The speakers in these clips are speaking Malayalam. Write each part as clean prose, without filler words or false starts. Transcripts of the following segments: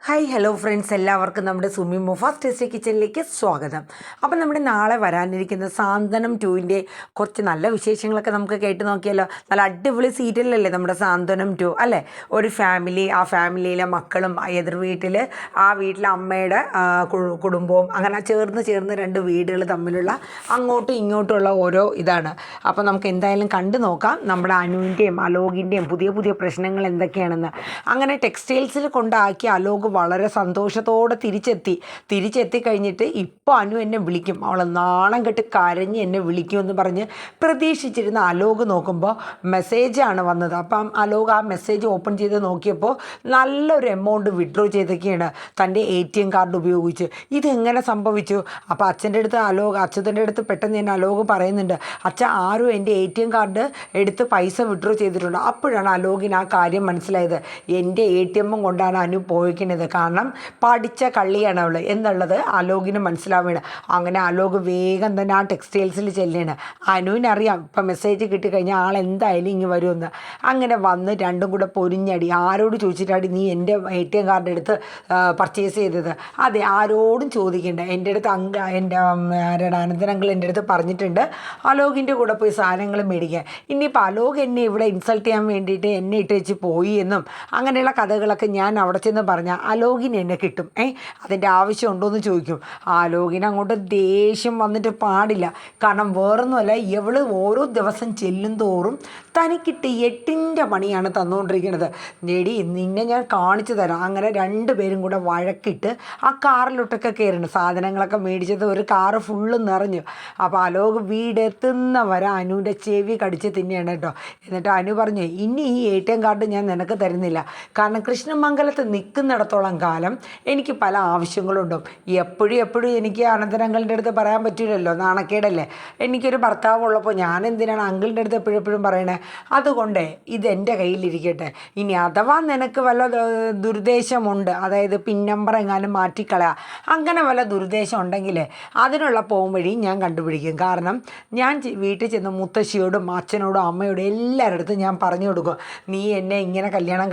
ഹായ് ഹലോ ഫ്രണ്ട്സ്, എല്ലാവർക്കും നമ്മുടെ സുമി മുഫാസ് ടേസ്റ്റി കിച്ചണിലേക്ക് സ്വാഗതം. അപ്പം നമ്മുടെ നാളെ വരാനിരിക്കുന്ന സാന്ത്വനം 2ൻ്റെ കുറച്ച് നല്ല വിശേഷങ്ങളൊക്കെ നമുക്ക് കേട്ട് നോക്കിയാലോ. നല്ല അടിപൊളി സീരിയലല്ലേ നമ്മുടെ സാന്ത്വനം 2 അല്ലേ. ഒരു ഫാമിലി, ആ ഫാമിലിയിലെ മക്കളും എതിർ വീട്ടിൽ ആ വീട്ടിലെ അമ്മയുടെ കുടുംബവും അങ്ങനെ ചേർന്ന് രണ്ട് വീടുകൾ തമ്മിലുള്ള അങ്ങോട്ടും ഇങ്ങോട്ടുമുള്ള ഓരോ ഇതാണ്. അപ്പോൾ നമുക്ക് എന്തായാലും കണ്ടു നോക്കാം നമ്മുടെ അനുവിൻ്റെയും അലോകിൻ്റെയും പുതിയ പ്രശ്നങ്ങൾ എന്തൊക്കെയാണെന്ന്. അങ്ങനെ ടെക്സ്റ്റൈൽസിൽ കൊണ്ടാക്കി അലോക് വളരെ സന്തോഷത്തോടെ തിരിച്ചെത്തി കഴിഞ്ഞിട്ട് ഇപ്പോൾ അനു എന്നെ വിളിക്കും, അവൾ നാണം കെട്ട് കരഞ്ഞ് എന്നെ വിളിക്കുമെന്ന് പറഞ്ഞ് പ്രതീക്ഷിച്ചിരുന്ന അലോക് നോക്കുമ്പോൾ മെസ്സേജാണ് വന്നത്. അപ്പം അലോക് ആ മെസ്സേജ് ഓപ്പൺ ചെയ്ത് നോക്കിയപ്പോൾ നല്ലൊരു എമൗണ്ട് വിഡ്രോ ചെയ്തൊക്കെയാണ് തൻ്റെ ATM കാർഡ് ഉപയോഗിച്ച്. ഇതെങ്ങനെ സംഭവിച്ചു? അപ്പോൾ അച്ഛൻ്റെ അടുത്ത് പെട്ടെന്ന് തന്നെ അലോക് പറയുന്നുണ്ട്, അച്ഛ ആരും എൻ്റെ ATM കാർഡ് എടുത്ത് പൈസ വിഡ്രോ ചെയ്തിട്ടുണ്ട്. അപ്പോഴാണ് അലോകിന് ആ കാര്യം മനസ്സിലായത്. എൻ്റെ ATM കൊണ്ടാണ് അനു പോയിക്കുന്നത്, കാരണം പഠിച്ച കള്ളിയാണ് അവൾ എന്നുള്ളത് അലോകിന് മനസ്സിലാവുകയാണ്. അങ്ങനെ അലോക് വേഗം തന്നെ ആ ടെക്സ്റ്റൈൽസിൽ ചെല്ലുകയാണ്. അനുവിനറിയാം ഇപ്പം മെസ്സേജ് കിട്ടിക്കഴിഞ്ഞാൽ ആൾ എന്തായാലും ഇങ്ങ് വരുമെന്ന്. അങ്ങനെ വന്ന് രണ്ടും കൂടെ പൊരിഞ്ഞടി. ആരോട് ചോദിച്ചിട്ടാടി നീ എൻ്റെ ATM കാർഡ് എടുത്ത് പർച്ചേസ് ചെയ്തത്? അതെ, ആരോടും ചോദിക്കണ്ട, എൻ്റെ അടുത്ത് എൻ്റെ അനന്തൻ അങ്കിൾ എൻ്റെ അടുത്ത് പറഞ്ഞിട്ടുണ്ട് അലോകിൻ്റെ കൂടെ പോയി സാധനങ്ങൾ മേടിക്കാൻ. ഇനിയിപ്പോൾ അലോക് എന്നെ ഇവിടെ ഇൻസൾട്ട് ചെയ്യാൻ വേണ്ടിയിട്ട് എന്നെ ഇട്ട് വെച്ച് പോയി എന്നും അങ്ങനെയുള്ള കഥകളൊക്കെ ഞാൻ അവിടെ ചെന്ന് പറഞ്ഞാൽ അലോകിന് എന്നെ കിട്ടും. അതിൻ്റെ ആവശ്യമുണ്ടോയെന്ന് ചോദിക്കും. അലോകിന് അങ്ങോട്ട് ദേഷ്യം വന്നിട്ട് പാടില്ല. കാരണം വേറൊന്നുമല്ല, ഇവള് ഓരോ ദിവസം ചെല്ലും തോറും തനിക്കിട്ട് 8ൻ്റെ പണിയാണ് തന്നുകൊണ്ടിരിക്കുന്നത്. നേടി നിന്നെ ഞാൻ കാണിച്ചു തരാം. അങ്ങനെ രണ്ടുപേരും കൂടെ വഴക്കിട്ട് ആ കാറിലോട്ടൊക്കെ കയറുന്നു. സാധനങ്ങളൊക്കെ മേടിച്ചത് ഒരു കാറ് ഫുള്ള് നിറഞ്ഞു. അപ്പോൾ അലോക് വീടെത്തുന്നവരെ അനുവിൻ്റെ ചെവി കടിച്ച് തിന്നെയാണ് കേട്ടോ. എന്നിട്ട് അനു പറഞ്ഞു, ഇനി ഈ ATM കാർഡ് ഞാൻ നിനക്ക് തരുന്നില്ല, കാരണം കൃഷ്ണമംഗലത്ത് നിൽക്കുന്നിടത്തോളം കാലം എനിക്ക് പല ആവശ്യങ്ങളുണ്ടാവും. എപ്പോഴും എനിക്ക് അനന്തൻ അങ്കിളിൻ്റെ അടുത്ത് പറയാൻ പറ്റില്ലല്ലോ, നാണക്കേടല്ലേ. എനിക്കൊരു ഭർത്താവ് ഉള്ളപ്പോൾ ഞാൻ എന്തിനാണ് അങ്കിളിൻ്റെ അടുത്ത് എപ്പോഴും പറയണേ? അതുകൊണ്ട് ഇതെൻ്റെ കയ്യിലിരിക്കട്ടെ. ഇനി അഥവാ നിനക്ക് വല്ല ദുരുദ്ദേശമുണ്ട്, അതായത് പിൻ നമ്പർ എങ്ങാനും മാറ്റിക്കളയാ, അങ്ങനെ വല്ല ദുരുദ്ദേശം ഉണ്ടെങ്കിൽ അതിനുള്ള പോകും വഴി ഞാൻ കണ്ടുപിടിക്കും. കാരണം ഞാൻ വീട്ടിൽ ചെന്ന് മുത്തശ്ശിയോടും അച്ഛനോടും അമ്മയോടും എല്ലാവരുടെ അടുത്തും ഞാൻ പറഞ്ഞു കൊടുക്കും, നീ എന്നെ ഇങ്ങനെ കല്യാണം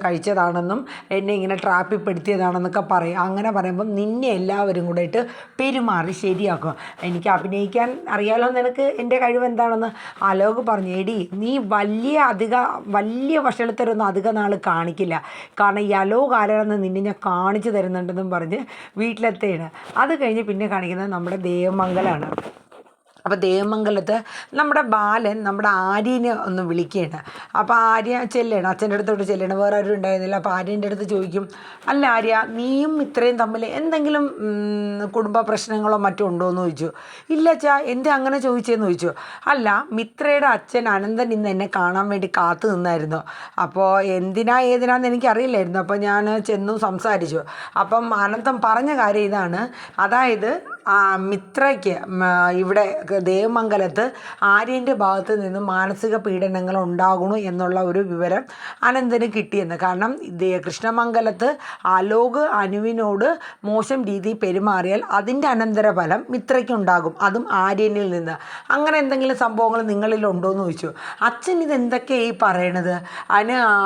കഴിച്ചതാണെന്നും എന്നെ ഇങ്ങനെ ട്രാപ്പിൽപ്പെടുത്തിയതാണെന്നൊക്കെ പറയും. അങ്ങനെ പറയുമ്പം നിന്നെ എല്ലാവരും കൂടെ ഇട്ട് പെരുമാറി ശരിയാക്കും. എനിക്ക് അഭിനയിക്കാൻ അറിയാലോ, നിനക്ക് എൻ്റെ കഴിവ് എന്താണെന്ന്. അലോക് പറഞ്ഞു, എടി നീ വലിയ വഷളത്തരൊന്നും അധിക നാൾ കാണിക്കില്ല, കാരണം ഈ അലോക് ആരാണെന്ന് നിന്നെ ഞാൻ കാണിച്ചു തരുന്നുണ്ടെന്നും പറഞ്ഞ് വീട്ടിലെത്തേണ്. അത് കഴിഞ്ഞ് പിന്നെ കാണിക്കുന്നത് നമ്മുടെ ദേവമംഗലാണ്. അപ്പോൾ ദേവമംഗലത്ത് നമ്മുടെ ബാലൻ നമ്മുടെ ആര്യനെ ഒന്ന് വിളിക്കുകയാണ്. അപ്പോൾ ആര്യ ചെല്ലണം, അച്ഛൻ്റെ അടുത്തോട്ട് ചെല്ലണം, വേറെ ആരും ഉണ്ടായിരുന്നില്ല. അപ്പോൾ ആര്യൻ്റെ അടുത്ത് ചോദിക്കും, അല്ല ആര്യ, നീയും ഇത്രയും തമ്മിൽ എന്തെങ്കിലും കുടുംബ പ്രശ്നങ്ങളോ മറ്റോ ഉണ്ടോ എന്ന് ചോദിച്ചു. ഇല്ല അച്ഛാ, എന്താ അങ്ങനെ ചോദിച്ചതെന്ന് ചോദിച്ചു. അല്ല, മിത്രയുടെ അച്ഛൻ അനന്തൻ ഇന്ന് എന്നെ കാണാൻ വേണ്ടി കാത്തു നിന്നായിരുന്നു. അപ്പോൾ ഏതിനാന്ന് എനിക്കറിയില്ലായിരുന്നു. അപ്പോൾ ഞാൻ ചെന്നു സംസാരിച്ചു. അപ്പം അനന്തൻ പറഞ്ഞ കാര്യം ഇതാണ്, അതായത് മിത്രയ്ക്ക് ഇവിടെ ദേവമംഗലത്ത് ആര്യൻ്റെ ഭാഗത്ത് നിന്ന് മാനസിക പീഡനങ്ങൾ ഉണ്ടാകണു എന്നുള്ള ഒരു വിവരം അനന്തന് കിട്ടിയെന്ന്. കാരണം കൃഷ്ണമംഗലത്ത് അലോക് അനുവിനോട് മോശം രീതിയിൽ പെരുമാറിയാൽ അതിൻ്റെ അനന്തരഫലം മിത്രയ്ക്കുണ്ടാകും, അതും ആര്യനിൽ നിന്ന്. അങ്ങനെ എന്തെങ്കിലും സംഭവങ്ങൾ നിങ്ങളിലുണ്ടോ എന്ന് ചോദിച്ചു. അച്ഛൻ ഇതെന്തൊക്കെയാണ് ഈ പറയണത്?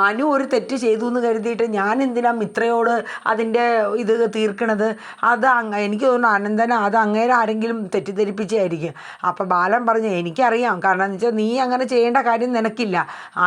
അനു ഒരു തെറ്റ് ചെയ്തു എന്ന് കരുതിയിട്ട് ഞാൻ എന്തിനാ മിത്രയോട് അതിൻ്റെ ഇത് തീർക്കണത്? അത് എനിക്ക് തോന്നുന്നു അനന്തന അത് അങ്ങേരെ ആരെങ്കിലും തെറ്റിദ്ധരിപ്പിച്ചായിരിക്കും. അപ്പോൾ ബാലൻ പറഞ്ഞു, എനിക്കറിയാം, കാരണം എന്ന് വെച്ചാൽ നീ അങ്ങനെ ചെയ്യേണ്ട കാര്യം നിനക്കില്ല.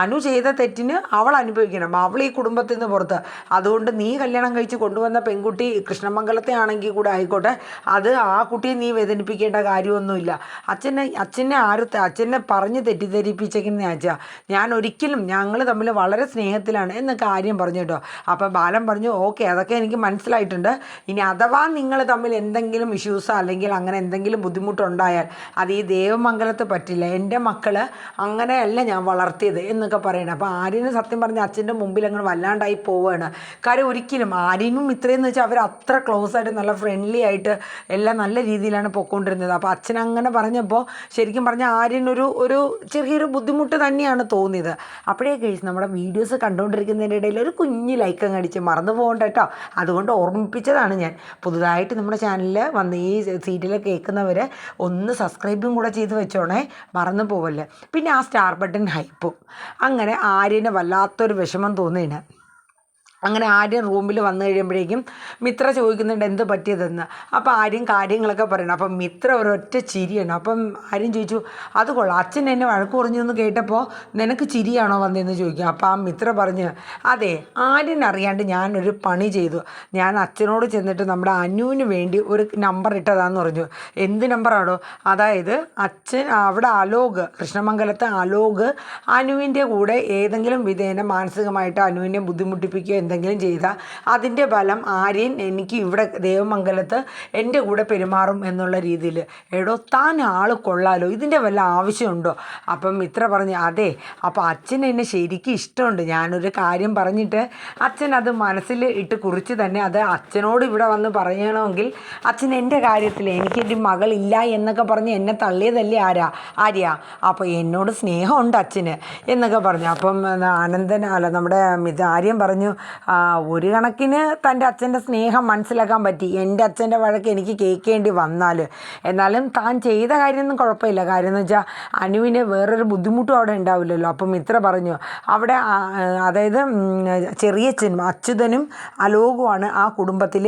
അനു ചെയ്ത തെറ്റിന് അവൾ അനുഭവിക്കണം, അവൾ ഈ കുടുംബത്തിൽ നിന്ന് പുറത്ത്. അതുകൊണ്ട് നീ കല്യാണം കഴിച്ച് കൊണ്ടുവന്ന പെൺകുട്ടി കൃഷ്ണമംഗലത്തെ ആണെങ്കിൽ കൂടെ ആയിക്കോട്ടെ, അത് ആ കുട്ടിയെ നീ വേദനിപ്പിക്കേണ്ട കാര്യമൊന്നുമില്ല. അച്ഛനെ പറഞ്ഞ് തെറ്റിദ്ധരിപ്പിച്ചേക്കുന്ന അച്ഛാ, ഞാൻ ഒരിക്കലും, ഞങ്ങൾ തമ്മിൽ വളരെ സ്നേഹത്തിലാണ് എന്ന കാര്യം പറഞ്ഞു കേട്ടോ. അപ്പോൾ ബാലൻ പറഞ്ഞു, ഓക്കെ, അതൊക്കെ എനിക്ക് മനസ്സിലായിട്ടുണ്ട്. ഇനി അഥവാ നിങ്ങൾ തമ്മിൽ എന്തെങ്കിലും ഇഷ്യൂസോ അല്ലെങ്കിൽ അങ്ങനെ എന്തെങ്കിലും ബുദ്ധിമുട്ടുണ്ടായാൽ അത് ഈ ദേവമംഗലത്ത് പറ്റില്ല. എൻ്റെ മക്കൾ അങ്ങനെയല്ല ഞാൻ വളർത്തിയത് എന്നൊക്കെ പറയണം. അപ്പോൾ ആര്യന് സത്യം പറഞ്ഞ അച്ഛൻ്റെ മുമ്പിൽ അങ്ങനെ വല്ലാണ്ടായി പോവുകയാണ്. കാര്യം ഒരിക്കലും ആര്യനും ഇത്രയെന്ന് വെച്ചാൽ അവർ അത്ര ക്ലോസ് ആയിട്ട് നല്ല ഫ്രണ്ട്ലി ആയിട്ട് എല്ലാം നല്ല രീതിയിലാണ് പൊയ്ക്കൊണ്ടിരുന്നത്. അപ്പോൾ അച്ഛൻ അങ്ങനെ പറഞ്ഞപ്പോൾ ശരിക്കും പറഞ്ഞാൽ ആര്യനൊരു ചെറിയൊരു ബുദ്ധിമുട്ട് തന്നെയാണ് തോന്നിയത്. അപ്പോഴേ കഴിച്ച് നമ്മുടെ വീഡിയോസ് കണ്ടുകൊണ്ടിരിക്കുന്നതിൻ്റെ ഇടയിൽ ഒരു കുഞ്ഞ് ലൈക്ക് അങ്ങ് അടിച്ച് മറന്നു പോകണ്ട കേട്ടോ. അതുകൊണ്ട് ഓർമ്മിപ്പിച്ചതാണ് ഞാൻ. പുതുതായിട്ട് നമ്മുടെ ചാനലിൽ വന്ന് ഈ സീരിയൽ കേൾക്കുന്നവർ ഒന്ന് സബ്സ്ക്രൈബും കൂടെ ചെയ്ത് വെച്ചോണേ, മറന്നു പോവല്ലേ. പിന്നെ ആ സ്റ്റാർ ബട്ടൺ ഹൈപ്പും. അങ്ങനെ ആര്യന് വല്ലാത്തൊരു വിഷമം തോന്നിയാണ്. അങ്ങനെ ആര്യൻ റൂമിൽ വന്നു കഴിയുമ്പോഴേക്കും മിത്ര ചോദിക്കുന്നുണ്ട് എന്ത് പറ്റിയതെന്ന്. അപ്പോൾ ആര്യൻ കാര്യങ്ങളൊക്കെ പറയണം. അപ്പം മിത്ര ഒരൊറ്റ ചിരിയാണ്. അപ്പം ആര്യൻ ചോദിച്ചു, അത് കൊള്ളാം, അച്ഛൻ എന്നെ വഴക്ക് പറഞ്ഞു എന്ന് കേട്ടപ്പോൾ നിനക്ക് ചിരിയാണോ വന്നതെന്ന് ചോദിക്കും. അപ്പോൾ ആ മിത്ര പറഞ്ഞ്, അതെ, ആര്യൻ അറിയാണ്ട് ഞാനൊരു പണി ചെയ്തു. ഞാൻ അച്ഛനോട് ചെന്നിട്ട് നമ്മുടെ അനുവിന് വേണ്ടി ഒരു നമ്പർ ഇട്ടതാന്ന് പറഞ്ഞു. എന്ത് നമ്പറാണോ? അതായത് അച്ഛൻ അവിടെ അലോക്, കൃഷ്ണമംഗലത്തെ അലോക് അനുവിൻ്റെ കൂടെ ഏതെങ്കിലും വിധേന മാനസികമായിട്ട് അനുവിനെ ബുദ്ധിമുട്ടിപ്പിക്കുകയോ എന്തെങ്കിലും ചെയ്താൽ അതിൻ്റെ ഫലം ആര്യൻ എനിക്ക് ഇവിടെ ദേവമംഗലത്ത് എൻ്റെ കൂടെ പെരുമാറും എന്നുള്ള രീതിയിൽ. എടോ, താൻ ആൾ കൊള്ളാലോ, ഇതിൻ്റെ വല്ല ആവശ്യമുണ്ടോ? അപ്പം മിത്ര പറഞ്ഞു, അതെ, അപ്പോൾ അച്ഛൻ എന്നെ ശരിക്കും ഇഷ്ടമുണ്ട്. ഞാനൊരു കാര്യം പറഞ്ഞിട്ട് അച്ഛൻ അത് മനസ്സിൽ ഇട്ട് കുറിച്ച് തന്നെ അത് അച്ഛനോട് ഇവിടെ വന്ന് പറയണമെങ്കിൽ അച്ഛൻ എൻ്റെ കാര്യത്തിൽ എനിക്കൊരു മകളില്ല എന്നൊക്കെ പറഞ്ഞ് എന്നെ തള്ളിയതല്ലേ ആര്യ. അപ്പോൾ എന്നോട് സ്നേഹമുണ്ട് അച്ഛന് എന്നൊക്കെ പറഞ്ഞു. അപ്പം നമ്മുടെ ആര്യൻ പറഞ്ഞു, ഒരു കണക്കിന് തൻ്റെ അച്ഛൻ്റെ സ്നേഹം മനസ്സിലാക്കാൻ പറ്റി. എൻ്റെ അച്ഛൻ്റെ വഴക്ക് എനിക്ക് കേൾക്കേണ്ടി വന്നാൽ എന്നാലും താൻ ചെയ്ത കാര്യമൊന്നും കുഴപ്പമില്ല. കാര്യം എന്ന് വെച്ചാൽ അനുവിന് വേറൊരു ബുദ്ധിമുട്ടും അവിടെ ഉണ്ടാവില്ലല്ലോ. അപ്പം മിത്ര പറഞ്ഞു, അവിടെ അതായത് ചെറിയച്ഛനും അച്യുതനും അലോകുമാണ് ആ കുടുംബത്തിൽ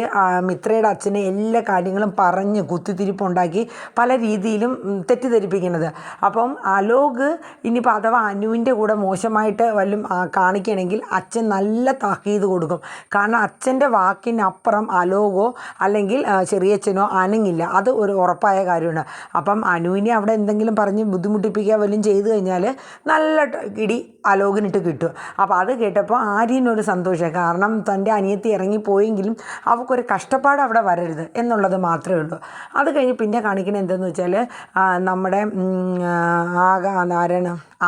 മിത്രയുടെ അച്ഛനെ എല്ലാ കാര്യങ്ങളും പറഞ്ഞ് കുത്തിത്തിരിപ്പുണ്ടാക്കി പല രീതിയിലും തെറ്റിദ്ധരിപ്പിക്കുന്നത്. അപ്പം അലോക് ഇനിയിപ്പോൾ അഥവാ അനുവിൻ്റെ കൂടെ മോശമായിട്ട് വല്ലതും കാണിക്കുകയാണെങ്കിൽ അച്ഛൻ നല്ല താക്കീത് കൊടുക്കും. കാരണം അച്ഛൻ്റെ വാക്കിനപ്പുറം അലോകോ അല്ലെങ്കിൽ ചെറിയച്ഛനോ അനങ്ങില്ല. അത് ഒരു ഉറപ്പായ കാര്യമാണ്. അപ്പം അനുവിനെ അവിടെ എന്തെങ്കിലും പറഞ്ഞ് ബുദ്ധിമുട്ടിപ്പിക്കുക വല്ലതും ചെയ്തു കഴിഞ്ഞാൽ നല്ല ഇടി അലോകിനിട്ട് കിട്ടും. അപ്പോൾ അത് കേട്ടപ്പോൾ ആര്യനൊരു സന്തോഷം. കാരണം തൻ്റെ അനിയത്തി ഇറങ്ങിപ്പോയെങ്കിലും അവൾക്കൊരു കഷ്ടപ്പാട് അവിടെ വരരുത് എന്നുള്ളത് മാത്രമേ ഉള്ളൂ. അത് കഴിഞ്ഞ് പിന്നെ കാണിക്കുന്നത് എന്തെന്ന് വെച്ചാൽ നമ്മുടെ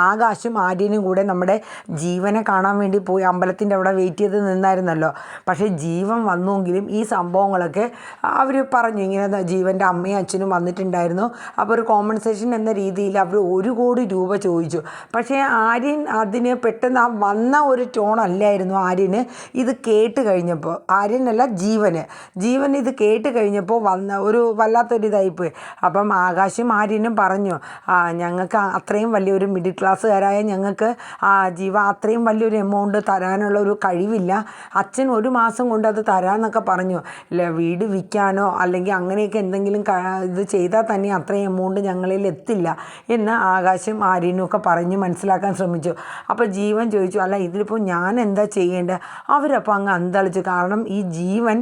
ആകാശും ആര്യനും കൂടെ നമ്മുടെ ജീവനെ കാണാൻ വേണ്ടി പോയി അമ്പലത്തിൻ്റെ അവിടെ വെയിറ്റ് ചെയ്ത് നിന്നായിരുന്നല്ലോ. പക്ഷേ ജീവൻ വന്നുവെങ്കിലും ഈ സംഭവങ്ങളൊക്കെ അവർ പറഞ്ഞു, ഇങ്ങനെ ജീവൻ്റെ അമ്മയും അച്ഛനും വന്നിട്ടുണ്ടായിരുന്നു. അപ്പോൾ ഒരു കോമ്പൻസേഷൻ എന്ന രീതിയിൽ അവർ 1 കോടി രൂപ ചോദിച്ചു. പക്ഷേ ആര്യൻ അതിന് പെട്ടെന്ന് വന്ന ഒരു ടോൺ അല്ലായിരുന്നു ആര്യന് ഇത് കേട്ട് കഴിഞ്ഞപ്പോൾ. ആര്യനല്ല, ജീവൻ ഇത് കേട്ട് കഴിഞ്ഞപ്പോൾ ഒരു വല്ലാത്തൊരിതായിപ്പോയി. അപ്പം ആകാശും ആര്യനും പറഞ്ഞു, ഞങ്ങൾക്ക് അത്രയും വലിയൊരു മിഡിൽ ക്ലാസ്സുകാരായ ഞങ്ങൾക്ക് ജീവ അത്രയും വലിയൊരു എമൗണ്ട് തരാനുള്ള ഒരു കഴിവില്ല. അച്ഛൻ 1 മാസം കൊണ്ട് അത് തരാമെന്നൊക്കെ പറഞ്ഞു. വീട് വിൽക്കാനോ അല്ലെങ്കിൽ അങ്ങനെയൊക്കെ എന്തെങ്കിലും ഇത് ചെയ്താൽ തന്നെ അത്രയും എമൗണ്ട് ഞങ്ങളിൽ എത്തില്ല എന്ന് ആകാശും ആര്യനും ഒക്കെ പറഞ്ഞ് മനസ്സിലാക്കാൻ ശ്രമിച്ചു. അപ്പോൾ ജീവൻ ചോദിച്ചു, അല്ല ഇതിലിപ്പോൾ ഞാൻ എന്താ ചെയ്യേണ്ടത്? അവരപ്പോൾ അങ്ങ് അന്തളിച്ചു. കാരണം ഈ ജീവൻ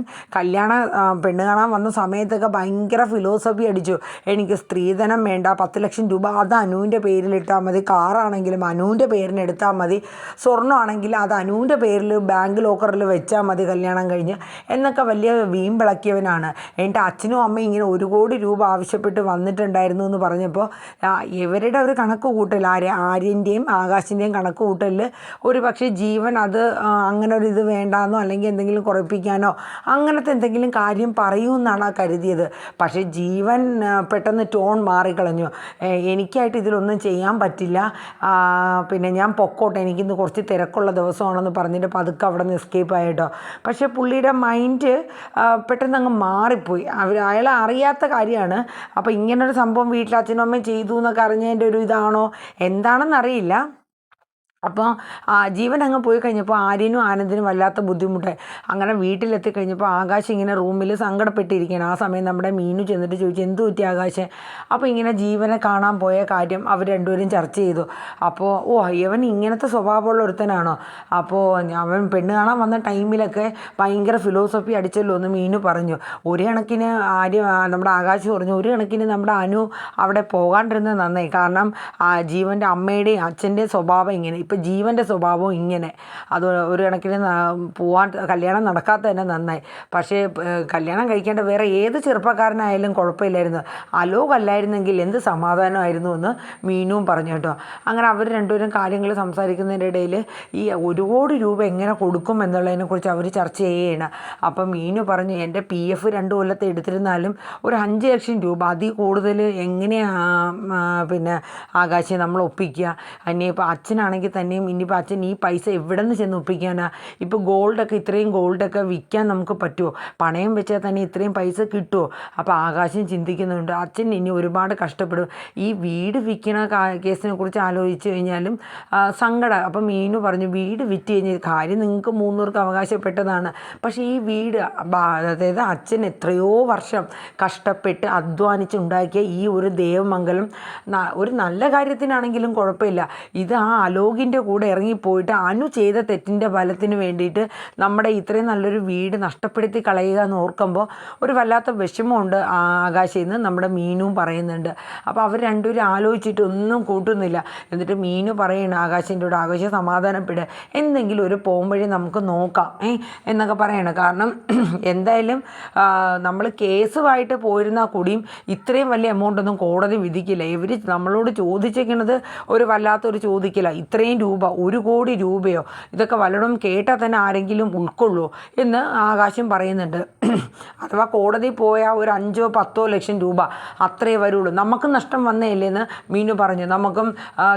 പെണ്ണ് കാണാൻ വന്ന സമയത്തൊക്കെ ഭയങ്കര ഫിലോസഫി അടിച്ചു. എനിക്ക് സ്ത്രീധനം വേണ്ട, 10 ലക്ഷം രൂപ അത് അനുവിൻ്റെ പേരിലിട്ടാൽ മതി, കാറാണെങ്കിലും അനുവിൻ്റെ പേരിന് എടുത്താൽ മതി, സ്വർണ്ണമാണെങ്കിൽ അത് അനുവിൻ്റെ പേരിൽ ബാങ്ക് ലോക്കറിൽ വെച്ചാൽ മതി കല്യാണം കഴിഞ്ഞ് എന്നൊക്കെ വലിയ വീമ്പിളക്കിയവനാണ്. എന്നിട്ട് അച്ഛനും അമ്മയും ഇങ്ങനെ 1 കോടി രൂപ ആവശ്യപ്പെട്ട് വന്നിട്ടുണ്ടായിരുന്നു എന്ന് പറഞ്ഞപ്പോൾ ഇവരുടെ ഒരു കണക്ക് കൂട്ടൽ, ആര്യൻ്റെയും ആകാശിൻ്റെയും കണക്ക് കൂട്ടലിൽ ഒരു പക്ഷേ ജീവൻ അത് അങ്ങനെ ഒരു ഇത് വേണ്ടാന്നോ അല്ലെങ്കിൽ എന്തെങ്കിലും കുറപ്പിക്കാനോ അങ്ങനത്തെ എന്തെങ്കിലും കാര്യം പറയുമെന്നാണ് കരുതിയത്. പക്ഷേ ജീവൻ പെട്ടെന്ന് ടോൺ മാറിക്കളഞ്ഞു. എനിക്കായിട്ട് ഇതിലൊന്നും ചെയ്യാൻ പറ്റില്ല, പിന്നെ ഞാൻ പൊക്കോട്ടെ, എനിക്കിന്ന് കുറച്ച് തിരക്കുള്ള ദിവസമാണെന്ന് പറഞ്ഞിട്ട് പതുക്കെ അവിടെ നിന്ന് എസ്കേപ്പ് ആയിട്ടോ. പക്ഷേ പുള്ളിയുടെ മൈൻഡ് പെട്ടെന്ന് അങ്ങ് മാറിപ്പോയി. അയാൾ അറിയാത്ത കാര്യമാണ്. അപ്പോൾ ഇങ്ങനൊരു സംഭവം വീട്ടിൽ അച്ഛനും അമ്മയും ചെയ്തു എന്നൊക്കെ അറിഞ്ഞതിൻ്റെ ഒരു ഇതാണോ എന്താണെന്നറിയില്ല. അപ്പോൾ ജീവൻ അങ്ങ് പോയി കഴിഞ്ഞപ്പോൾ ആര്യനും ആനന്ദിനും വല്ലാത്ത ബുദ്ധിമുട്ടായി. അങ്ങനെ വീട്ടിലെത്തി കഴിഞ്ഞപ്പോൾ ആകാശ് ഇങ്ങനെ റൂമിൽ സങ്കടപ്പെട്ടിരിക്കുകയാണ്. ആ സമയം നമ്മുടെ മീനു ചെന്നിട്ട് ചോദിച്ചു, എന്ത് പറ്റി ആകാശ്? അപ്പോൾ ഇങ്ങനെ ജീവനെ കാണാൻ പോയ കാര്യം അവർ രണ്ടുപേരും ചർച്ച ചെയ്തു. അപ്പോൾ ഇവൻ ഇങ്ങനത്തെ സ്വഭാവമുള്ള ഒരുത്തനാണോ? അപ്പോൾ അവൻ പെണ്ണ് കാണാൻ വന്ന ടൈമിലൊക്കെ ഭയങ്കര ഫിലോസഫി അടിച്ചല്ലോ എന്ന് മീനു പറഞ്ഞു. ഒരു കണക്കിന് നമ്മുടെ ആകാശ് പറഞ്ഞു, ഒരു കണക്കിന് നമ്മുടെ അനു അവിടെ പോകാണ്ടിരുന്നത് നന്നായി. കാരണം ജീവൻ്റെ അമ്മയുടെയും അച്ഛൻ്റെയും സ്വഭാവം ഇങ്ങനെ, ഇപ്പം ജീവൻ്റെ സ്വഭാവവും ഇങ്ങനെ, അത് ഒരു കണക്കിന് കല്യാണം നടക്കാത്ത തന്നെ നന്നായി. പക്ഷേ കല്യാണം കഴിക്കേണ്ട വേറെ ഏത് ചെറുപ്പക്കാരനായാലും കുഴപ്പമില്ലായിരുന്നു, അലോക് അല്ലായിരുന്നെങ്കിൽ എന്ത് സമാധാനമായിരുന്നു എന്ന് മീനുവും പറഞ്ഞു കേട്ടോ. അങ്ങനെ അവർ രണ്ടുപേരും കാര്യങ്ങൾ സംസാരിക്കുന്നതിൻ്റെ ഇടയിൽ ഈ 1 കോടി രൂപ എങ്ങനെ കൊടുക്കും എന്നുള്ളതിനെക്കുറിച്ച് അവർ ചർച്ച ചെയ്യുകയാണ്. അപ്പം മീനു പറഞ്ഞു, എൻ്റെ PF 2 കൊല്ലത്തെ എടുത്തിരുന്നാലും ഒരു 5 ലക്ഷം രൂപ, അതിൽ കൂടുതൽ എങ്ങനെയാണ് പിന്നെ ആകാശം നമ്മൾ ഒപ്പിക്കുക? ഇനിയിപ്പോൾ അച്ഛനാണെങ്കിൽ തന്നെയും ഇനിയിപ്പോൾ അച്ഛൻ ഈ പൈസ എവിടെ നിന്ന് ചെന്ന് ഒപ്പിക്കാനാ? ഇപ്പോൾ ഗോൾഡൊക്കെ ഇത്രയും ഗോൾഡൊക്കെ വിൽക്കാൻ നമുക്ക് പറ്റുമോ? പണയം വെച്ചാൽ തന്നെ ഇത്രയും പൈസ കിട്ടുമോ? അപ്പോൾ ആകാശം ചിന്തിക്കുന്നുണ്ട് അച്ഛൻ ഇനി ഒരുപാട് കഷ്ടപ്പെടും. ഈ വീട് വിൽക്കണ കേസിനെ കുറിച്ച് ആലോചിച്ച് കഴിഞ്ഞാലും സങ്കടം. അപ്പം മീനു പറഞ്ഞു വീട് വിറ്റ് കഴിഞ്ഞാൽ കാര്യം നിങ്ങൾക്ക് 3 പേർക്ക് അവകാശപ്പെട്ടതാണ്. പക്ഷേ ഈ വീട് അതായത് അച്ഛൻ എത്രയോ വർഷം കഷ്ടപ്പെട്ട് അധ്വാനിച്ചുണ്ടാക്കിയ ഈ ഒരു ദേവമംഗലം ഒരു നല്ല കാര്യത്തിനാണെങ്കിലും കുഴപ്പമില്ല. ഇത് ആ അലോകിൻ്റെ കൂടെ ഇറങ്ങിപ്പോയിട്ട് അനു ചെയ്ത തെറ്റിൻ്റെ ഫലത്തിന് വേണ്ടിയിട്ട് നമ്മുടെ ഇത്രയും നല്ലൊരു വീട് നഷ്ടപ്പെടുത്തി കളയുക എന്ന് ഓർക്കുമ്പോൾ ഒരു വല്ലാത്ത വിഷമമുണ്ട് ആകാശിൽ നിന്ന് നമ്മുടെ മീനും പറയുന്നുണ്ട്. അപ്പോൾ അവർ രണ്ടുപേരും ആലോചിച്ചിട്ട് ഒന്നും കൂട്ടുന്നില്ല. എന്നിട്ട് മീനു പറയണം ആകാശിൻ്റെ കൂടെ, ആകാശം സമാധാനപ്പെടുക, എന്തെങ്കിലും ഒരു പോകുമ്പോഴേ നമുക്ക് നോക്കാം എന്നൊക്കെ പറയണം. കാരണം എന്തായാലും നമ്മൾ കേസുമായിട്ട് പോയിരുന്നാൽ കൂടിയും ഇത്രയും വലിയ എമൗണ്ട് ഒന്നും കോടതി വിധിക്കില്ല. ഇവർ നമ്മളോട് ചോദിച്ചിരിക്കുന്നത് ഒരു വല്ലാത്തൊരു ചോദിക്കില്ല. ഇത്രയും രൂപ, 1 കോടി രൂപയോ, ഇതൊക്കെ വല്ലതും കേട്ടാൽ തന്നെ ആരെങ്കിലും ഉൾക്കൊള്ളുമോ എന്ന് ആകാശം പറയുന്നുണ്ട്. അഥവാ കോടതി പോയാൽ ഒരു 5-10 ലക്ഷം രൂപ അത്രേ വരുള്ളൂ. നമുക്ക് നഷ്ടം വന്നേയില്ലെന്ന് മീനു പറഞ്ഞു. നമുക്കും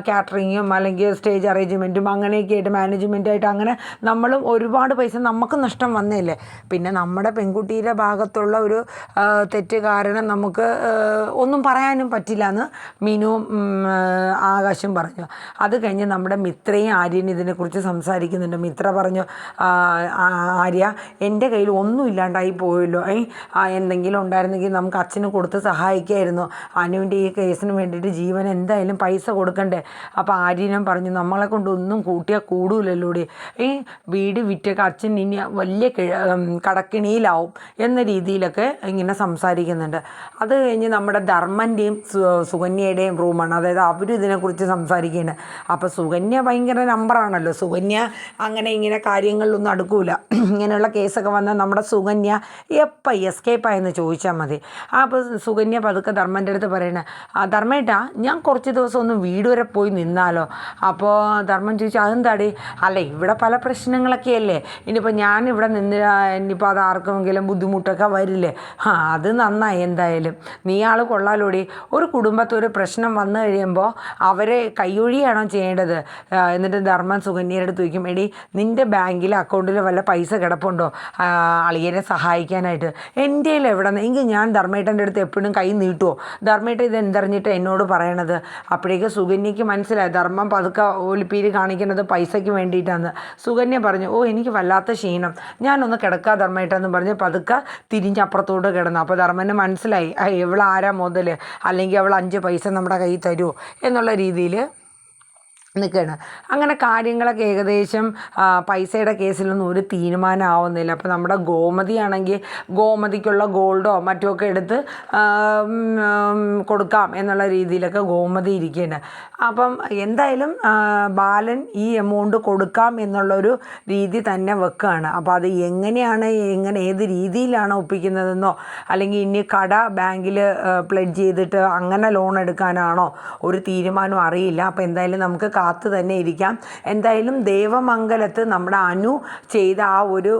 കാറ്ററിങ്ങും അല്ലെങ്കിൽ സ്റ്റേജ് അറേഞ്ച്മെൻറ്റും അങ്ങനെയൊക്കെ ആയിട്ട് മാനേജ്മെൻറ്റായിട്ട് അങ്ങനെ നമ്മളും ഒരുപാട് പൈസ നമുക്ക് നഷ്ടം വന്നേയില്ലേ. പിന്നെ നമ്മുടെ പെൺകുട്ടിയുടെ ഭാഗത്തുള്ള ഒരു തെറ്റ് കാരണം നമുക്ക് ഒന്നും പറയാനും പറ്റില്ല എന്ന് മീനുവും ആകാശം പറഞ്ഞു. അത് കഴിഞ്ഞ് നമ്മുടെ മിത്രയും ആര്യനും ഇതിനെക്കുറിച്ച് സംസാരിക്കുന്നുണ്ട്. മിത്ര പറഞ്ഞു ആര്യ എൻ്റെ കയ്യിൽ ഒന്നും ഇല്ലാണ്ടായി പോയല്ലോ, എന്തെങ്കിലും ഉണ്ടായിരുന്നെങ്കിൽ നമുക്ക് അച്ഛന് കൊടുത്ത് സഹായിക്കായിരുന്നു. അനുവിൻ്റെ ഈ കേസിന് വേണ്ടിയിട്ട് ജീവൻ എന്തായാലും പൈസ കൊടുക്കണ്ടേ. അപ്പോൾ ആര്യനും പറഞ്ഞു നമ്മളെ കൊണ്ട് ഒന്നും കൂട്ടിയാൽ കൂടൂലല്ലോടി, വീട് വിറ്റൊക്കെ അച്ഛൻ ഇനി വലിയ കടക്കിണിയിലാവും എന്ന രീതിയിലൊക്കെ ഇങ്ങനെ സംസാരിക്കുന്നുണ്ട്. അത് കഴിഞ്ഞ് നമ്മുടെ ധർമ്മൻ്റെയും സുകന്യയുടെയും റൂമാണ്. അതായത് അവരും ഇതിനെക്കുറിച്ച് സംസാരിക്കുകയാണ്. അപ്പോൾ സുകന്യ ഭയങ്കര നമ്പറാണല്ലോ. സുകന്യ അങ്ങനെ ഇങ്ങനെ കാര്യങ്ങളിലൊന്നും അടുക്കൂല. ഇങ്ങനെയുള്ള കേസൊക്കെ വന്നാൽ നമ്മുടെ സുകന്യ എപ്പോൾ എസ്കേപ്പായെന്ന് ചോദിച്ചാൽ മതി. അപ്പോൾ സുകന്യ പതുക്കെ ധർമ്മൻ്റെ അടുത്ത് പറയണേ, ധർമ്മേട്ടാ ഞാൻ കുറച്ച് ദിവസം ഒന്ന് വീട് വരെ പോയി നിന്നാലോ? അപ്പോൾ ധർമ്മൻ ചോദിച്ചു അതെന്താടി? അല്ല ഇവിടെ പല പ്രശ്നങ്ങളൊക്കെ അല്ലേ, ഇനിയിപ്പോൾ ഞാനിവിടെ നിന്ന് ഇനിയിപ്പോൾ അത് ആർക്കെങ്കിലും ബുദ്ധിമുട്ടൊക്കെ വരില്ലേ? അത് നന്നായി, എന്തായാലും നീ ആൾ കൊള്ളാലോടി. ഒരു കുടുംബത്തിൽ ഒരു പ്രശ്നം വന്നു കഴിയുമ്പോൾ അവരെ കൈയൊഴിയാണോ ചെയ്യേണ്ടത്? എന്നിട്ട് ധർമ്മൻ സുകന്യയുടെ അടുത്ത് ചോദിക്കും, എടി നിൻ്റെ ബാങ്കിലെ അക്കൗണ്ടിൽ വല്ല പൈസ കിടപ്പുണ്ടോ അളിയനെ സഹായിക്കാനായിട്ട്? എൻ്റെ എവിടെ നിന്ന്? എങ്കിൽ ഞാൻ ധർമ്മേട്ടൻ്റെ അടുത്ത് എപ്പോഴും കൈ നീട്ടുമോ? ധർമ്മേട്ടൻ ഇത് എന്തറിഞ്ഞിട്ട് എന്നോട് പറയണത്? അപ്പോഴേക്ക് സുകന്യയ്ക്ക് മനസ്സിലായി ധർമ്മം പതുക്കെ ഒലിപ്പീര് കാണിക്കുന്നത് പൈസയ്ക്ക് വേണ്ടിയിട്ടാണ്. സുകന്യ പറഞ്ഞു എനിക്ക് വല്ലാത്ത ക്ഷീണം, ഞാനൊന്ന് കിടക്കാം ധർമ്മേട്ടെന്ന് പറഞ്ഞ് പതുക്കെ തിരിഞ്ഞപ്പുറത്തോട്ട് കിടന്നു. അപ്പോൾ ധർമ്മന് മനസ്സിലായി ഇവൾ ആരാ മുതൽ, അല്ലെങ്കിൽ അവൾ 5 പൈസ നമ്മുടെ കയ്യിൽ തരുമോ എന്നുള്ള രീതിയിൽ നിൽക്കുകയാണ്. അങ്ങനെ കാര്യങ്ങളൊക്കെ ഏകദേശം പൈസയുടെ കേസിലൊന്നും ഒരു തീരുമാനമാവുന്നില്ല. അപ്പോൾ നമ്മുടെ ഗോമതി ആണെങ്കിൽ ഗോമതിക്കുള്ള ഗോൾഡോ മറ്റുമൊക്കെ എടുത്ത് കൊടുക്കാം എന്നുള്ള രീതിയിലൊക്കെ ഗോമതി ഇരിക്കുകയാണ്. അപ്പം എന്തായാലും ബാലൻ ഈ എമൗണ്ട് കൊടുക്കാം എന്നുള്ളൊരു രീതി തന്നെ വെക്കുകയാണ്. അപ്പോൾ അത് എങ്ങനെയാണ് ഏത് രീതിയിലാണ് ഒപ്പിക്കുന്നതെന്നോ അല്ലെങ്കിൽ ഇനി കട ബാങ്കിൽ പ്ലെഡ്ജ് ചെയ്തിട്ട് അങ്ങനെ ലോൺ എടുക്കാനാണോ ഒരു തീരുമാനം അറിയില്ല. അപ്പോൾ എന്തായാലും നമുക്ക് കാത്തു തന്നെ ഇരിക്കാം. എന്തായാലും ദേവമംഗലത്ത് നമ്മുടെ അനു ചെയ്ത ആ ഒരു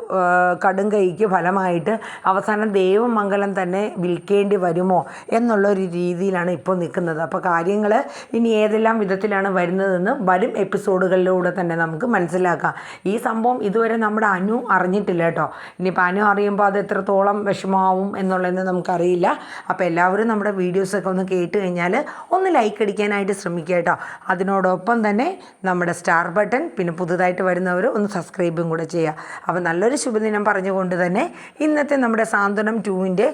കടുംകൈക്ക് ഫലമായിട്ട് അവസാനം ദേവമംഗലം തന്നെ വിൽക്കേണ്ടി വരുമോ എന്നുള്ളൊരു രീതിയിലാണ് ഇപ്പോൾ നിൽക്കുന്നത്. അപ്പോൾ കാര്യങ്ങൾ ഇനി ഏതെല്ലാം വിധത്തിലാണ് വരുന്നതെന്ന് വരും എപ്പിസോഡുകളിലൂടെ തന്നെ നമുക്ക് മനസ്സിലാക്കാം. ഈ സംഭവം ഇതുവരെ നമ്മുടെ അനു അറിഞ്ഞിട്ടില്ല കേട്ടോ. ഇനിയിപ്പോൾ അനു അറിയുമ്പോൾ അത് എത്രത്തോളം വിഷമമാവും എന്നുള്ളതെന്ന് നമുക്കറിയില്ല. അപ്പോൾ എല്ലാവരും നമ്മുടെ വീഡിയോസൊക്കെ ഒന്ന് കേട്ട് കഴിഞ്ഞാൽ ഒന്ന് ലൈക്ക് അടിക്കാനായിട്ട് ശ്രമിക്കുക കേട്ടോ. അതിനോടൊപ്പം തന്നെ നമ്മുടെ സ്റ്റാർ ബട്ടൺ, പിന്നെ പുതുതായിട്ട് വരുന്നവർ ഒന്ന് സബ്സ്ക്രൈബും കൂടെ ചെയ്യുക. അപ്പോൾ നല്ലൊരു ശുഭദിനം പറഞ്ഞുകൊണ്ട് തന്നെ ഇന്നത്തെ നമ്മുടെ സാന്ത്വനം 2-ൻ്റെ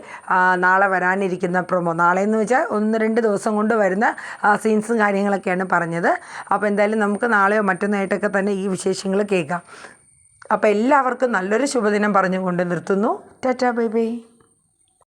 നാളെ വരാനിരിക്കുന്ന പ്രൊമോ, നാളെയെന്ന് വെച്ചാൽ 1-2 ദിവസം കൊണ്ട് വരുന്ന സീൻസും കാര്യങ്ങളൊക്കെയാണ് പറഞ്ഞത്. അപ്പോൾ എന്തായാലും നമുക്ക് നാളെയോ മറ്റന്നായിട്ടൊക്കെ തന്നെ ഈ വിശേഷങ്ങൾ കേൾക്കാം. അപ്പോൾ എല്ലാവർക്കും നല്ലൊരു ശുഭദിനം പറഞ്ഞുകൊണ്ട് നിർത്തുന്നു. Tata bye bye.